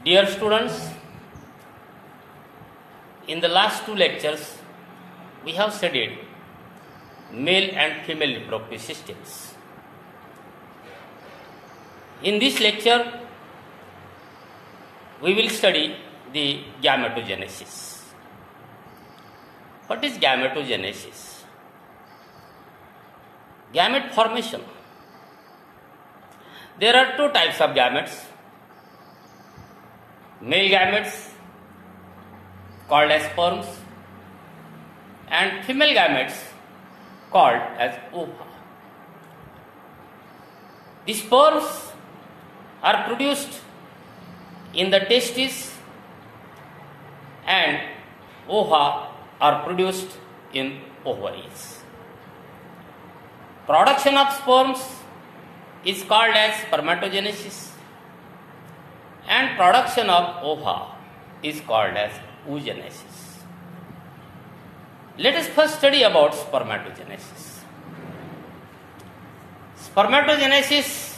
Dear students, in the last two lectures, we have studied male and female reproductive systems. In this lecture, we will study the gametogenesis. What is gametogenesis? Gamete formation. There are two types of gametes. Male gametes called as sperms and female gametes called as ova. The sperms are produced in the testes and ova are produced in ovaries. Production of sperms is called as spermatogenesis and production of ova is called as oogenesis. Let us first study about spermatogenesis. Spermatogenesis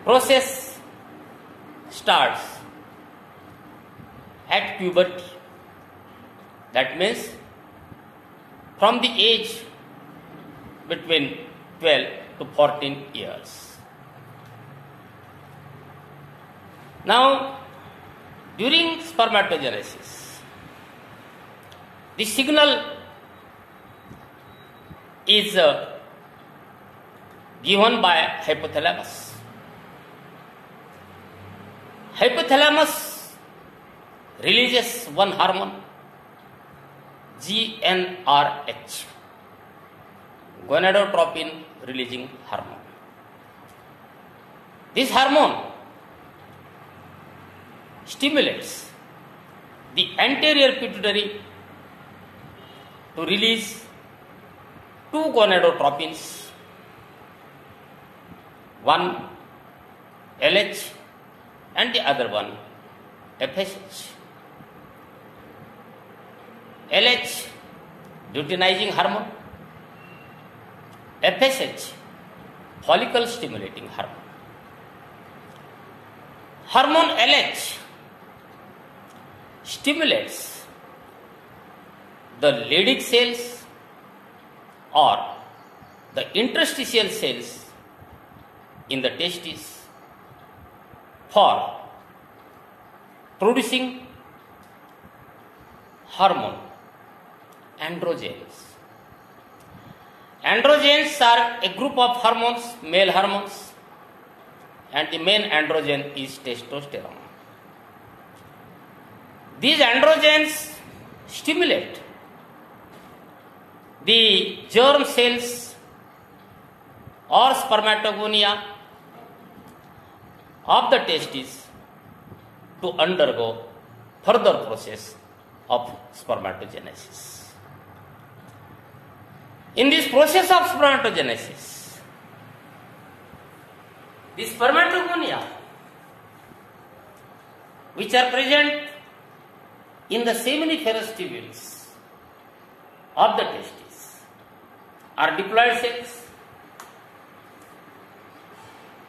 process starts at puberty. That means from the age between 12 to 14 years. Now, during spermatogenesis, the signal is given by hypothalamus. Hypothalamus releases one hormone, GnRH, gonadotropin releasing hormone. This hormone stimulates the anterior pituitary to release two gonadotropins, one LH and the other one FSH. LH, luteinizing hormone, FSH, follicle stimulating hormone. Hormone LH stimulates the Leydig cells or the interstitial cells in the testes for producing hormone androgens. Androgens are a group of hormones, male hormones, and the main androgen is testosterone. These androgens stimulate the germ cells or spermatogonia of the testes to undergo further process of spermatogenesis. In this process of spermatogenesis, the spermatogonia which are present in the seminiferous tubules of the testes are diploid cells.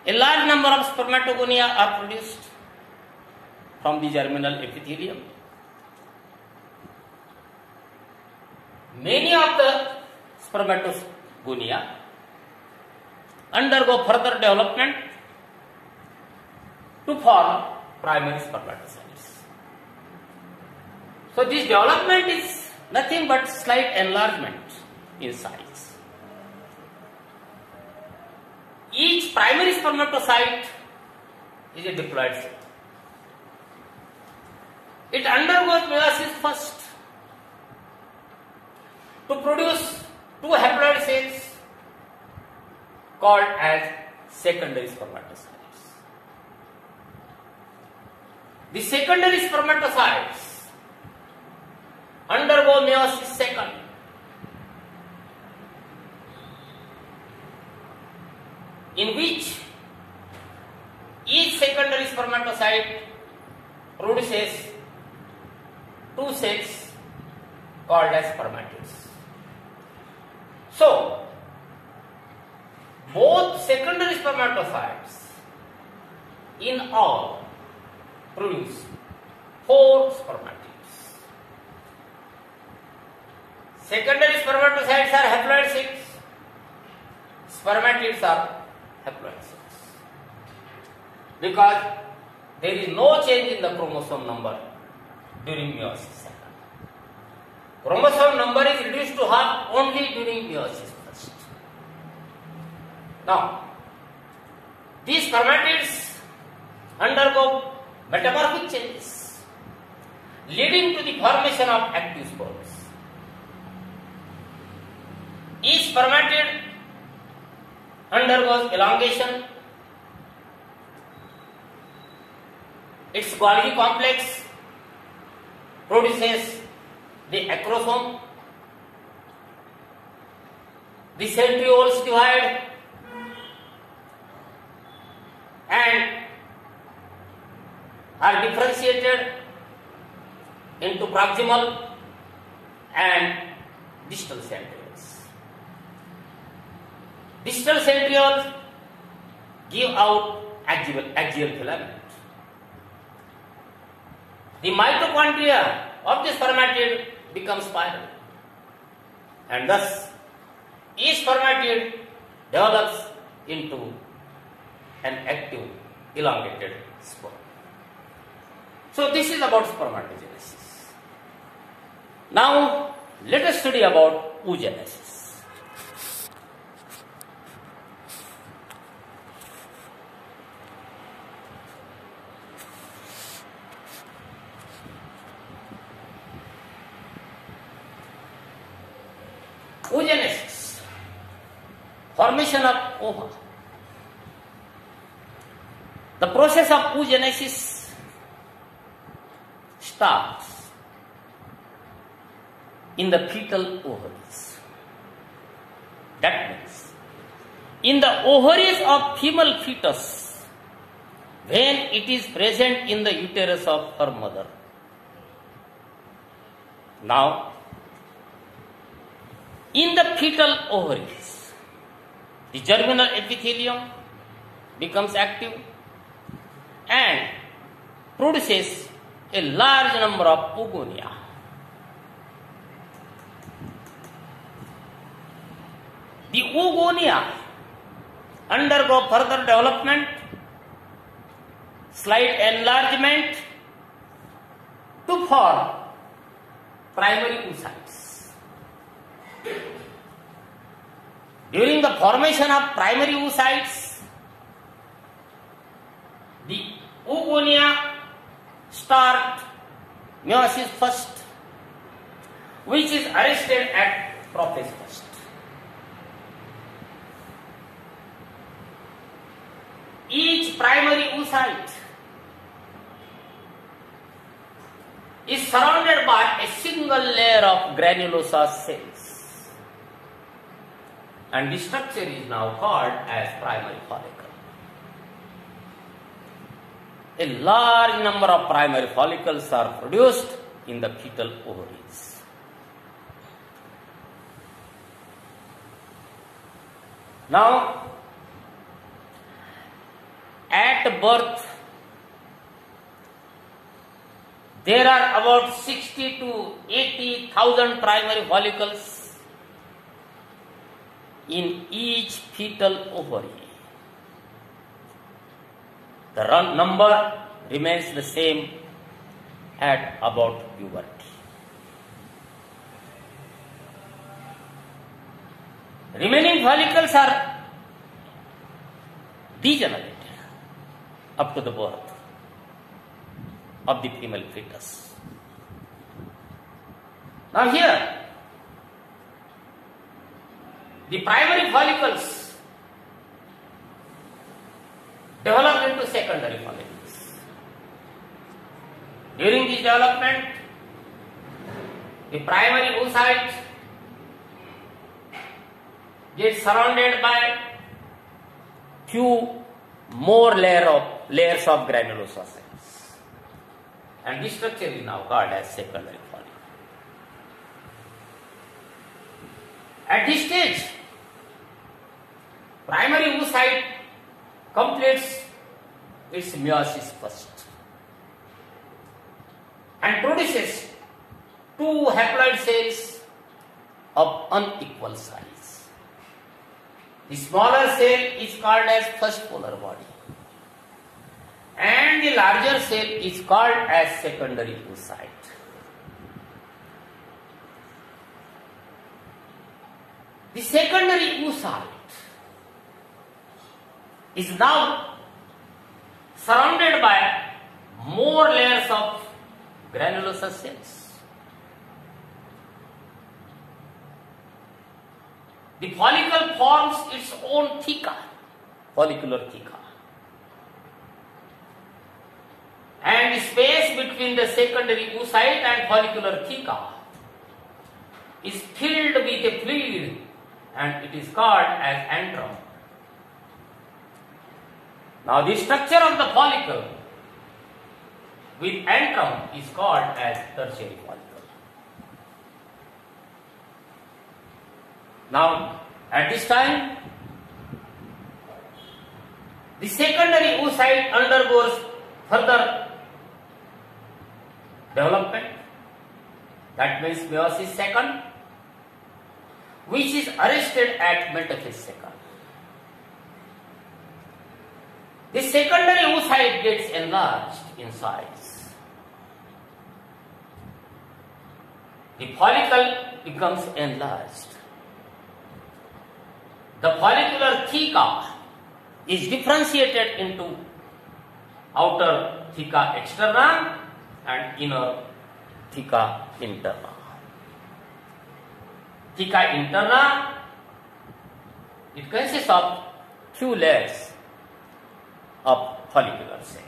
A large number of spermatogonia are produced from the germinal epithelium. Many of the spermatogonia undergo further development to form primary spermatocytes. So this development is nothing but slight enlargement in size. Each primary spermatocyte is a diploid cell. It undergoes meiosis first to produce two haploid cells called as secondary spermatocytes. The secondary spermatocytes undergo meiosis second in which each secondary spermatocyte produces two cells called as spermatids. So, both secondary spermatocytes in all produce 4 spermatids. Secondary spermatocytes are haploid cells. Spermatids are haploid cells. Because there is no change in the chromosome number during meiosis. Chromosome number is reduced to half only during meiosis first. Now, these spermatids undergo metamorphic changes, leading to the formation of active spores. Each spermatid undergoes elongation. Its Golgi complex produces the acrosome. The centrioles divide and are differentiated into proximal and distal centrioles. Distal centrioles give out axial filament. The mitochondria of the spermatid becomes spiral, and thus each spermatid develops into an active elongated spore. So this is about spermatogenesis. Now let us study about oogenesis. Oogenesis, formation of ova. The process of oogenesis starts in the fetal ovaries. That means in the ovaries of female fetus when it is present in the uterus of her mother. Now, in the fetal ovaries, the germinal epithelium becomes active and produces a large number of oogonia. The oogonia undergo further development, slight enlargement to form primary oocytes. During the formation of primary oocytes, the oogonia start meiosis first, which is arrested at prophase first. Each primary oocyte is surrounded by a single layer of granulosa cells, and the structure is now called as primary follicle. A large number of primary follicles are produced in the fetal ovaries. Now, at birth, there are about 60 to 80,000 primary follicles in each fetal ovary. The number remains the same at about puberty. Remaining follicles are degenerated up to the birth of the female fetus. Now here, the primary follicles develop into secondary follicles. During this development, the primary oocyte gets surrounded by few more layers of granulosa cells, and this structure is now called as secondary follicle. At this stage, primary oocyte completes its meiosis first and produces two haploid cells of unequal size. The smaller cell is called as first polar body and the larger cell is called as secondary oocyte. The secondary oocyte is now surrounded by more layers of granulosa cells. The follicle forms its own theca, follicular theca. And the space between the secondary oocyte and follicular theca is filled with a fluid and it is called as antrum. Now the structure of the follicle with antrum is called as tertiary follicle. Now at this time the secondary oocyte undergoes further development, that means meiosis second, which is arrested at metaphase second. The secondary oocyte gets enlarged in size. The follicle becomes enlarged. The follicular theca is differentiated into outer theca externa and inner theca interna. Theca interna, it consists of few layers of follicular cells.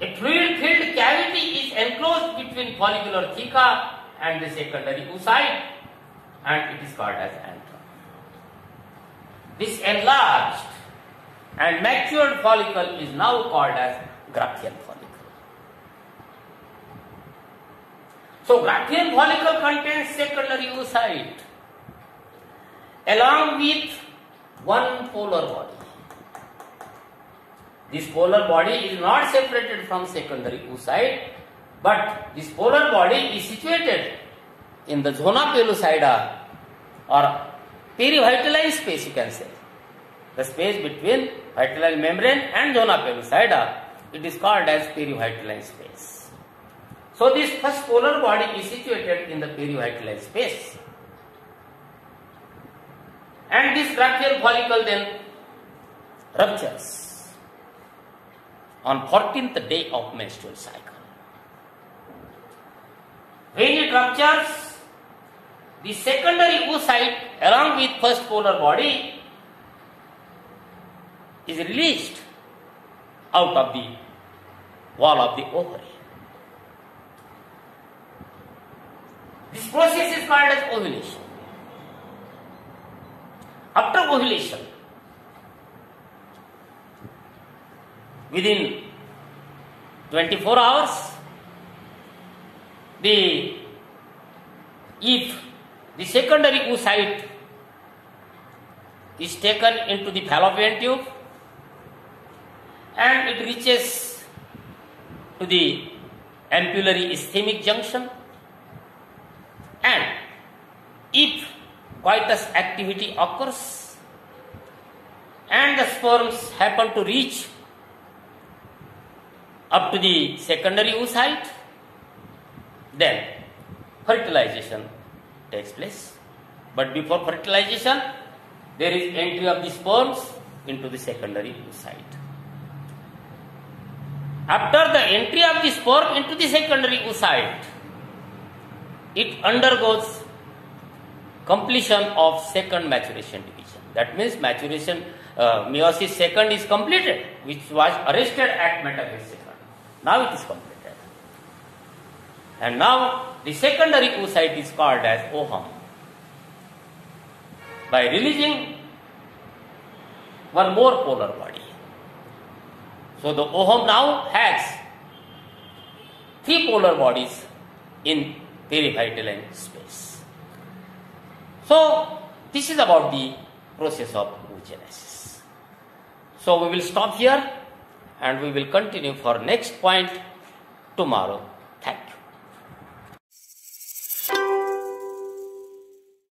A fluid-filled cavity is enclosed between follicular theca and the secondary oocyte and it is called as antrum. This enlarged and matured follicle is now called as Graafian follicle. So Graafian follicle contains secondary oocyte along with one polar body. This polar body is not separated from secondary oocyte, but this polar body is situated in the zona pellucida or perivitelline space, you can say. The space between vitelline membrane and zona pellucida, it is called as perivitelline space. So this first polar body is situated in the perivitelline space. And this Graafian follicle then ruptures on 14th day of menstrual cycle. When it ruptures, the secondary oocyte along with first polar body is released out of the wall of the ovary. This process is called as ovulation. After ovulation, within 24 hours, if the secondary oocyte is taken into the fallopian tube and it reaches to the ampullary ischemic junction, and if coitus activity occurs and the sperms happen to reach up to the secondary oocyte, then fertilization takes place. But before fertilization, there is entry of the sperms into the secondary oocyte. After the entry of the sperm into the secondary oocyte, it undergoes completion of second maturation division. That means maturation, meiosis second is completed, which was arrested at metaphase second. Now it is completed. And now the secondary oocyte is called as ovum. By releasing one more polar body. So the ovum now has 3 polar bodies in perivitelline space. So this is about the process of oogenesis. So we will stop here and we will continue for next point tomorrow.